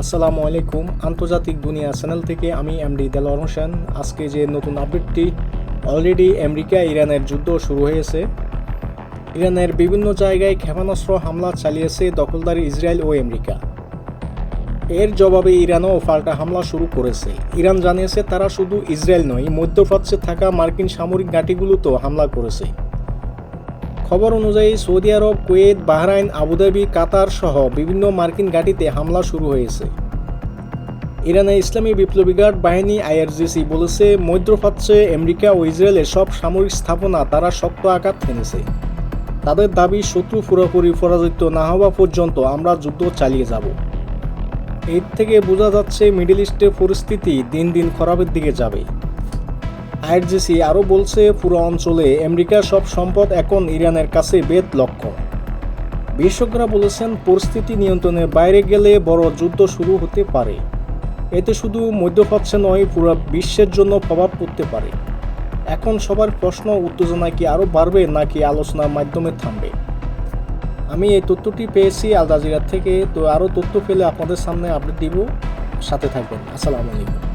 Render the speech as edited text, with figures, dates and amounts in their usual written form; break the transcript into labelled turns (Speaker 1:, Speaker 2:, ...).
Speaker 1: আসসালামু আলাইকুম। আন্তর্জাতিক দুনিয়া চ্যানেল থেকে আমি এমডি দেলোয়ার হোসেন। আজকে যে নতুন আপডেটটি, অলরেডি আমেরিকা ইরানের যুদ্ধ শুরু হয়েছে। ইরানের বিভিন্ন জায়গায় ক্ষেপণাস্ত্র হামলা চালিয়েছে দখলদার ইসরায়েল ও আমেরিকা। এর জবাবে ইরানও পাল্টা হামলা শুরু করেছে। ইরান জানিয়েছে তারা শুধু ইসরায়েল নয়, মধ্যপ্রাচ্যে থাকা মার্কিন সামরিক ঘাঁটিগুলোতেও হামলা করেছে। খবর অনুযায়ী সৌদি আরব, কুয়েত, বাহরাইন, আবুধাবি, কাতার সহ বিভিন্ন মার্কিন ঘাঁটিতে হামলা শুরু হয়েছে। ইরানের ইসলামী বিপ্লবী গার্ড বাহিনী আইআরজিসি বলেছে, মধ্যপ্রাচ্যে আমেরিকা ও ইসরায়েলের সব সামরিক স্থাপনা তারা শক্ত আঘাত হেনেছে। তাদের দাবি, শত্রু পুরোপুরি পরাজিত না হওয়া পর্যন্ত আমরা যুদ্ধ চালিয়ে যাব। এর থেকে বোঝা যাচ্ছে মিডল ইস্টের পরিস্থিতি দিন দিন খারাপের দিকে যাবে। আইআরজিসি আরও বলছে, পুরো অঞ্চলে আমেরিকার সব সম্পদ এখন ইরানের কাছে বেদ লক্ষ্য। বিশেষজ্ঞরা বলেছেন, পরিস্থিতি নিয়ন্ত্রণের বাইরে গেলে বড় যুদ্ধ শুরু হতে পারে। এতে শুধু মধ্যপ্রাচ্যে নয়, পুরো বিশ্বের জন্য প্রভাব পড়তে পারে। এখন সবার প্রশ্ন, উত্তেজনা কি আরও বাড়বে নাকি আলোচনার মাধ্যমে থামবে? আমি এই তথ্যটি পেয়েছি আল জাজিরা থেকে। তো আরও তথ্য পেলে আপনাদের সামনে আপডেট দিব। সাথে থাকবেন। আসসালামু আলাইকুম।